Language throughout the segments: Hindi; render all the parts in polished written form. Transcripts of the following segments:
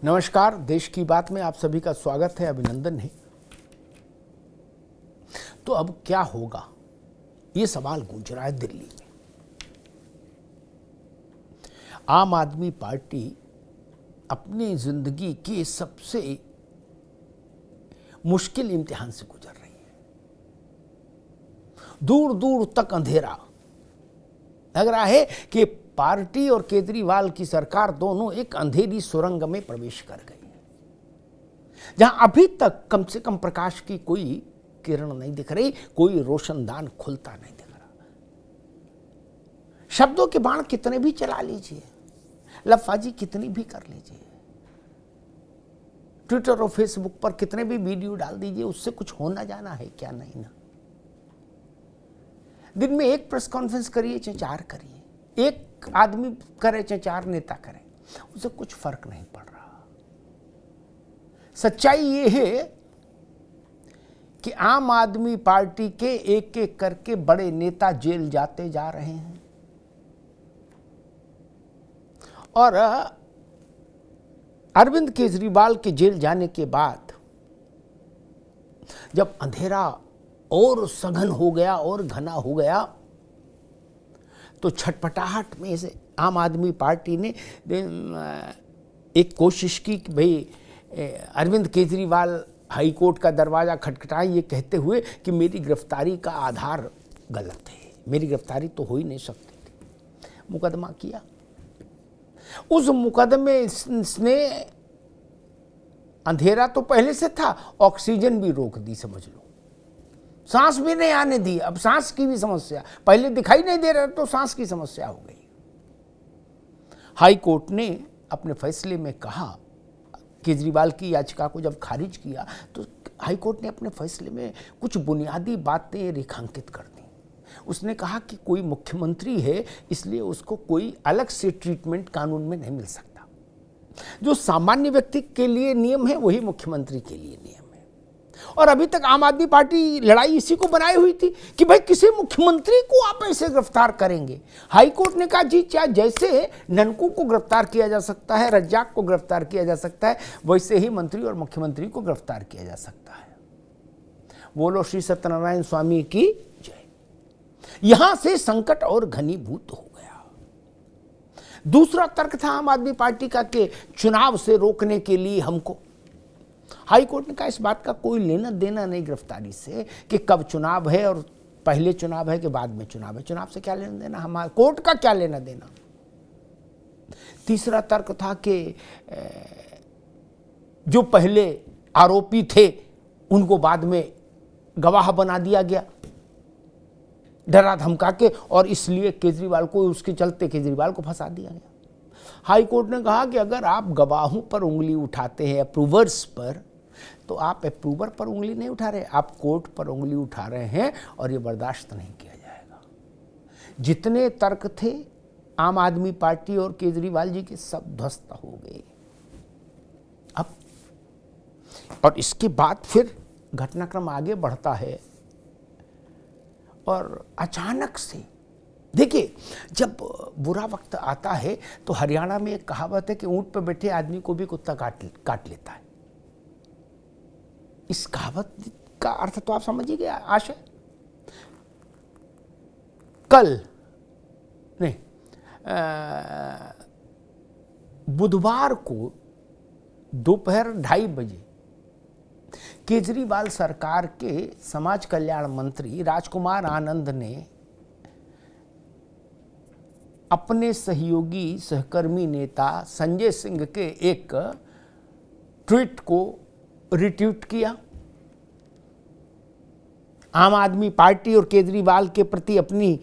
नमस्कार, देश की बात में आप सभी का स्वागत है, अभिनंदन है। तो अब क्या होगा, ये सवाल गूंज रहा है दिल्ली में। आम आदमी पार्टी अपनी जिंदगी के सबसे मुश्किल इम्तिहान से गुजर रही है। दूर दूर तक अंधेरा लग रहा है कि पार्टी और केजरीवाल की सरकार दोनों एक अंधेरी सुरंग में प्रवेश कर गई, जहां अभी तक कम से कम प्रकाश की कोई किरण नहीं दिख रही, कोई रोशनदान खुलता नहीं दिख रहा। शब्दों के बाण कितने भी चला लीजिए, लफाजी कितनी भी कर लीजिए, ट्विटर और फेसबुक पर कितने भी वीडियो डाल दीजिए, उससे कुछ होना जाना है क्या? नहीं ना। दिन में एक प्रेस कॉन्फ्रेंस करिए चाहे 4 करिए, एक आदमी करे चाहे 4 नेता करें, उससे कुछ फर्क नहीं पड़ रहा। सच्चाई ये है कि आम आदमी पार्टी के एक एक करके बड़े नेता जेल जाते जा रहे हैं और अरविंद केजरीवाल के जेल जाने के बाद जब अंधेरा और सघन हो गया और घना हो गया, तो छटपटाहट में से आम आदमी पार्टी ने एक कोशिश की कि भाई अरविंद केजरीवाल हाई कोर्ट का दरवाज़ा खटखटाए, ये कहते हुए कि मेरी गिरफ्तारी का आधार गलत है, मेरी गिरफ्तारी तो हो ही नहीं सकती थी। मुकदमा किया। उस मुकदमे ने अंधेरा तो पहले से था, ऑक्सीजन भी रोक दी, समझ लो, सांस भी नहीं आने दी। अब सांस की भी समस्या, पहले दिखाई नहीं दे रहा तो सांस की समस्या हो गई। हाई कोर्ट ने अपने फैसले में कहा, केजरीवाल की याचिका को जब खारिज किया तो हाई कोर्ट ने अपने फैसले में कुछ बुनियादी बातें रेखांकित कर दी। उसने कहा कि कोई मुख्यमंत्री है, इसलिए उसको कोई अलग से ट्रीटमेंट कानून में नहीं मिल सकता। जो सामान्य व्यक्ति के लिए नियम है वही मुख्यमंत्री के लिए नियम है। और अभी तक आम आदमी पार्टी लड़ाई इसी को बनाई हुई थी कि भाई किसी मुख्यमंत्री को आप ऐसे गिरफ्तार करेंगे। हाई कोर्ट ने कहा जी, चाहे जैसे ननकू को गिरफ्तार किया जा सकता है, रज्जाक को गिरफ्तार किया जा सकता है, वैसे ही मंत्री और मुख्यमंत्री को गिरफ्तार किया जा सकता है। बोलो श्री सत्यनारायण स्वामी की जय। यहां से संकट और घनीभूत हो गया। दूसरा तर्क था आम आदमी पार्टी का कि चुनाव से रोकने के लिए हमको, हाई कोर्ट ने कहा इस बात का कोई लेना देना नहीं गिरफ्तारी से कि कब चुनाव है और पहले चुनाव है कि बाद में चुनाव है। चुनाव से क्या लेना देना, हमारा कोर्ट का क्या लेना देना। तीसरा तर्क था कि जो पहले आरोपी थे उनको बाद में गवाह बना दिया गया डरा धमका के, और इसलिए केजरीवाल को, उसके चलते केजरीवाल को फंसा दिया गया। हाई कोर्ट ने कहा कि अगर आप गवाहों पर उंगली उठाते हैं, अप्रूवर्स पर, तो आप अप्रूवर पर उंगली नहीं उठा रहे, आप कोर्ट पर उंगली उठा रहे हैं और ये बर्दाश्त नहीं किया जाएगा। जितने तर्क थे आम आदमी पार्टी और केजरीवाल जी के, सब ध्वस्त हो गए। अब और इसके बाद फिर घटनाक्रम आगे बढ़ता है और अचानक से देखिए, जब बुरा वक्त आता है तो हरियाणा में एक कहावत है कि ऊंट पर बैठे आदमी को भी कुत्ता काट लेता है। इस कहावत का अर्थ तो आप समझ ही गए आशय। कल नहीं, बुधवार को दोपहर 2:30 बजे केजरीवाल सरकार के समाज कल्याण मंत्री राजकुमार आनंद ने अपने सहयोगी सहकर्मी नेता संजय सिंह के एक ट्वीट को रिट्वीट किया। आम आदमी पार्टी और केजरीवाल के प्रति अपनी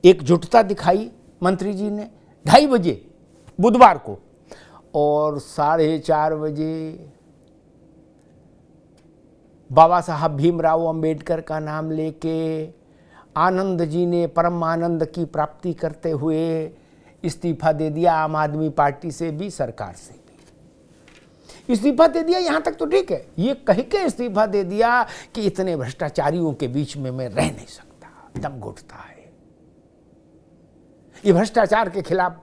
एकजुटता दिखाई मंत्री जी ने 2:30 बजे बुधवार को, और 4:30 बजे बाबा साहब भीमराव अंबेडकर का नाम लेके आनंद जी ने परम आनंद की प्राप्ति करते हुए इस्तीफा दे दिया, आम आदमी पार्टी से भी सरकार से भी इस्तीफा दे दिया। यहां तक तो ठीक है, ये कह के इस्तीफा दे दिया कि इतने भ्रष्टाचारियों के बीच में मैं रह नहीं सकता, दम घुटता है। ये भ्रष्टाचार के खिलाफ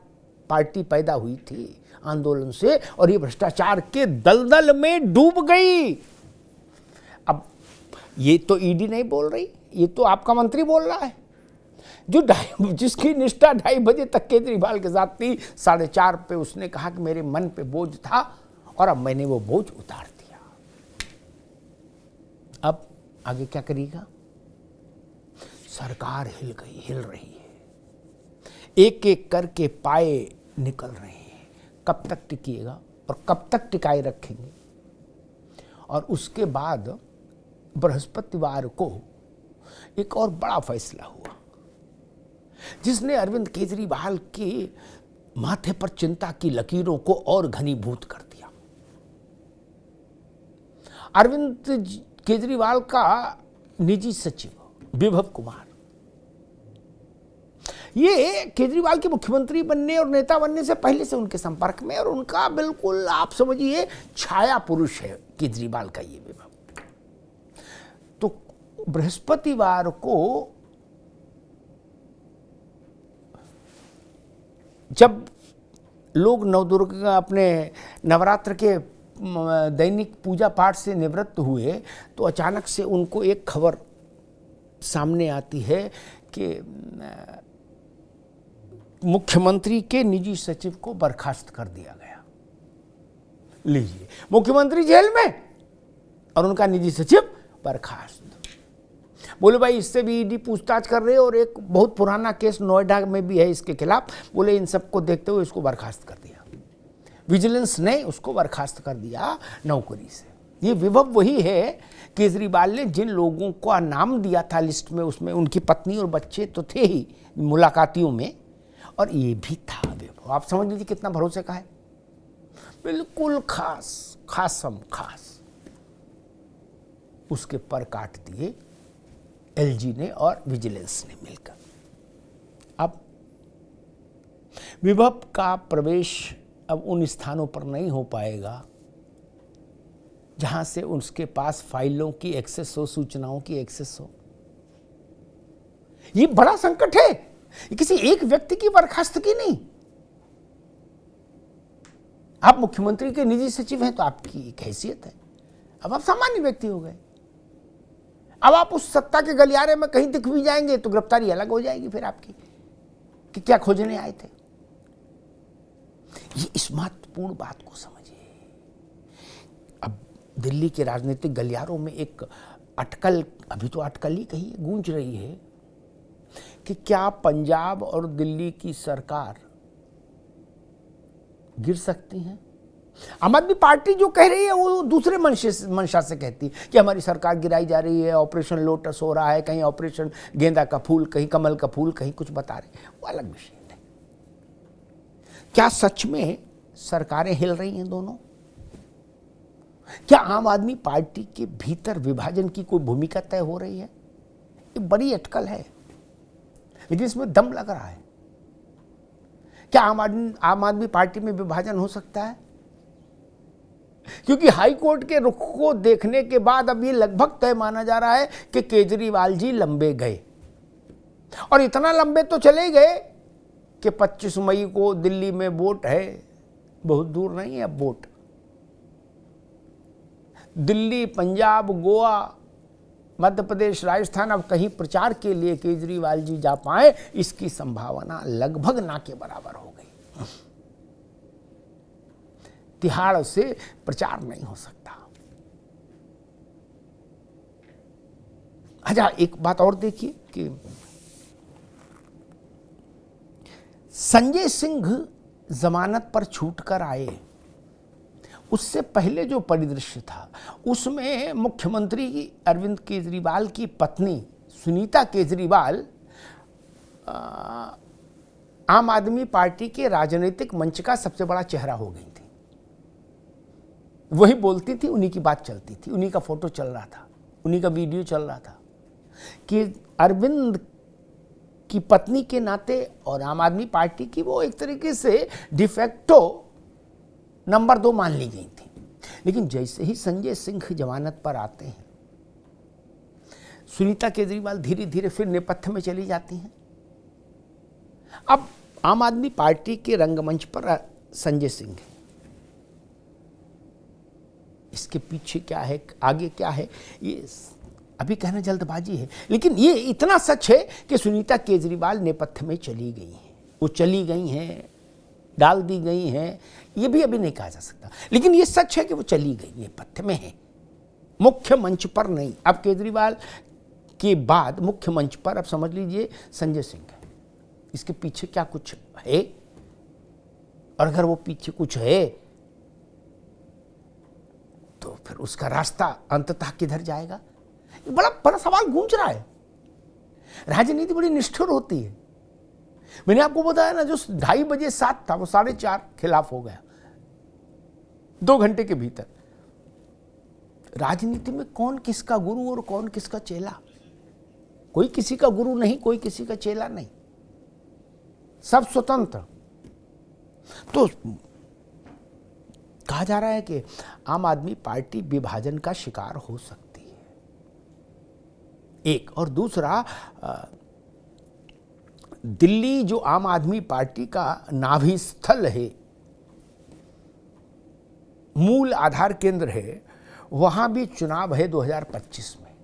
पार्टी पैदा हुई थी, आंदोलन से और ये भ्रष्टाचार के दलदल में डूब गई। अब ये तो ईडी नहीं बोल रही, ये तो आपका मंत्री बोल रहा है, जिसकी निष्ठा 2:30 बजे तक केजरीवाल के साथ थी। 4:30 पे उसने कहा कि मेरे मन पे बोझ था और अब मैंने वो बोझ उतार दिया। अब आगे क्या करेगा? सरकार हिल गई, हिल रही है, एक एक करके पाए निकल रहे हैं। कब तक टिकिएगा और कब तक टिकाए रखेंगे? और उसके बाद बृहस्पतिवार को एक और बड़ा फैसला हुआ जिसने अरविंद केजरीवाल के माथे पर चिंता की लकीरों को और घनीभूत कर दिया। अरविंद केजरीवाल का निजी सचिव विभव कुमार, ये केजरीवाल के मुख्यमंत्री बनने और नेता बनने से पहले से उनके संपर्क में, और उनका बिल्कुल आप समझिए छाया पुरुष है केजरीवाल का ये विभव। तो बृहस्पतिवार को जब लोग नवदुर्गा अपने नवरात्र के दैनिक पूजा पाठ से निवृत्त हुए तो अचानक से उनको एक खबर सामने आती है कि मुख्यमंत्री के निजी सचिव को बर्खास्त कर दिया गया। लीजिए, मुख्यमंत्री जेल में और उनका निजी सचिव बर्खास्त। बोले भाई इससे भी ईडी पूछताछ कर रहे और एक बहुत पुराना केस नोएडा में भी है इसके खिलाफ। बोले इन सबको देखते हुए इसको बर्खास्त कर दिया, विजिलेंस ने उसको बर्खास्त कर दिया नौकरी से। ये विभव वही है केजरीवाल ने जिन लोगों को नाम दिया था लिस्ट में, उसमें उनकी पत्नी और बच्चे तो थे ही मुलाकातियों में, और ये भी था विभव। आप समझ लीजिए कितना भरोसे का है, बिल्कुल खास खासम खास। उसके पर काट दिए एलजी ने और विजिलेंस ने मिलकर। अब विभव का प्रवेश अब उन स्थानों पर नहीं हो पाएगा जहां से उसके पास फाइलों की एक्सेस हो, सूचनाओं की एक्सेस हो। ये बड़ा संकट है, ये किसी एक व्यक्ति की बर्खास्तगी नहीं। आप मुख्यमंत्री के निजी सचिव हैं तो आपकी एक हैसियत है, अब आप सामान्य व्यक्ति हो गए। अब आप उस सत्ता के गलियारे में कहीं दिख भी जाएंगे तो गिरफ्तारी अलग हो जाएगी फिर आपकी कि क्या खोजने आए थे। ये इस महत्वपूर्ण बात को समझिए। अब दिल्ली के राजनीतिक गलियारों में एक अटकल, अभी तो अटकल ही कही गूंज रही है कि क्या पंजाब और दिल्ली की सरकार गिर सकती है। आम आदमी पार्टी जो कह रही है वो दूसरे मंशा से कहती है कि हमारी सरकार गिराई जा रही है, ऑपरेशन लोटस हो रहा है, कहीं ऑपरेशन गेंदा का फूल, कहीं कमल का फूल, कहीं कुछ बता रहे, वो अलग विषय है। क्या सच में सरकारें हिल रही हैं दोनों? क्या आम आदमी पार्टी के भीतर विभाजन की कोई भूमिका तय हो रही है? ये बड़ी अटकल है, लेकिन इसमें दम लग रहा है। क्या आम आदमी पार्टी में विभाजन हो सकता है? क्योंकि हाई कोर्ट के रुख को देखने के बाद अब ये लगभग तय माना जा रहा है कि केजरीवाल जी लंबे गए, और इतना लंबे तो चले गए कि 25 मई को दिल्ली में वोट है, बहुत दूर नहीं है अब वोट। दिल्ली, पंजाब, गोवा, मध्य प्रदेश, राजस्थान, अब कहीं प्रचार के लिए केजरीवाल जी जा पाए इसकी संभावना लगभग ना के बराबर हो गई। तिहाड़ से प्रचार नहीं हो सकता। अच्छा, एक बात और देखिए कि संजय सिंह जमानत पर छूटकर आए, उससे पहले जो परिदृश्य था उसमें मुख्यमंत्री अरविंद केजरीवाल की पत्नी सुनीता केजरीवाल आम आदमी पार्टी के राजनीतिक मंच का सबसे बड़ा चेहरा हो गई थी। वही बोलती थी, उन्हीं की बात चलती थी, उन्हीं का फोटो चल रहा था, उन्हीं का वीडियो चल रहा था कि अरविंद की पत्नी के नाते और आम आदमी पार्टी की वो एक तरीके से डिफेक्टो नंबर 2 मान ली गई थी। लेकिन जैसे ही संजय सिंह जमानत पर आते हैं, सुनीता केजरीवाल धीरे धीरे फिर नेपथ्य में चली जाती हैं। अब आम आदमी पार्टी के रंगमंच पर संजय सिंह है, इसके पीछे क्या है, आगे क्या है, ये अभी कहना जल्दबाजी है। लेकिन ये इतना सच है कि सुनीता केजरीवाल नेपथ्य में चली गई हैं, वो चली गई हैं, डाल दी गई हैं, ये भी अभी नहीं कहा जा सकता। लेकिन ये सच है कि वो चली गई, नेपथ्य में है, मुख्य मंच पर नहीं। अब केजरीवाल के बाद मुख्य मंच पर अब समझ लीजिए संजय सिंह है। इसके पीछे क्या कुछ है, और अगर वो पीछे कुछ है तो फिर उसका रास्ता अंततः किधर जाएगा, ये बड़ा बड़ा सवाल गूंज रहा है। राजनीति बड़ी निष्ठुर होती है। मैंने आपको बताया ना, जो 2:30 बजे 7 था वो 4:30 खिलाफ हो गया 2 घंटे के भीतर। राजनीति में कौन किसका गुरु और कौन किसका चेला, कोई किसी का गुरु नहीं, कोई किसी का चेला नहीं, सब स्वतंत्र। तो कहा जा रहा है कि आम आदमी पार्टी विभाजन का शिकार हो सकती है, एक। और दूसरा, दिल्ली जो आम आदमी पार्टी का नाभि स्थल है, मूल आधार केंद्र है, वहां भी चुनाव है 2025 में।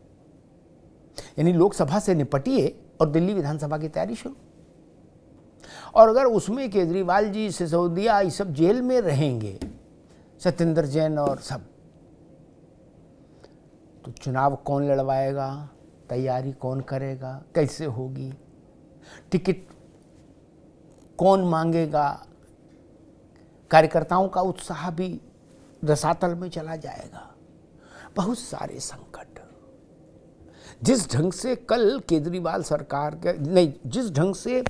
यानी लोकसभा से निपटिए और दिल्ली विधानसभा की तैयारी शुरू। और अगर उसमें केजरीवाल जी, सिसोदिया, ये सब जेल में रहेंगे, सत्येंद्र जैन और सब, तो चुनाव कौन लड़वाएगा, तैयारी कौन करेगा, कैसे होगी, टिकट कौन मांगेगा, कार्यकर्ताओं का उत्साह भी रसातल में चला जाएगा। बहुत सारे संकट। जिस ढंग से कल केजरीवाल सरकार के नहीं, जिस ढंग से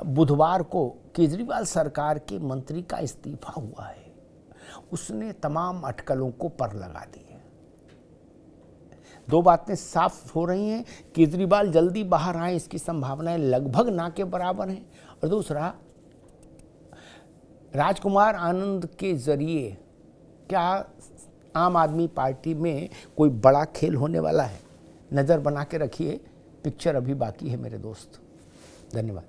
बुधवार को केजरीवाल सरकार के मंत्री का इस्तीफा हुआ है, उसने तमाम अटकलों को पर लगा दी है। 2 बातें साफ हो रही हैं, केजरीवाल जल्दी बाहर आए इसकी संभावनाएं लगभग ना के बराबर हैं। और दूसरा, राजकुमार आनंद के जरिए क्या आम आदमी पार्टी में कोई बड़ा खेल होने वाला है। नज़र बना के रखिए, पिक्चर अभी बाकी है मेरे दोस्त। धन्यवाद।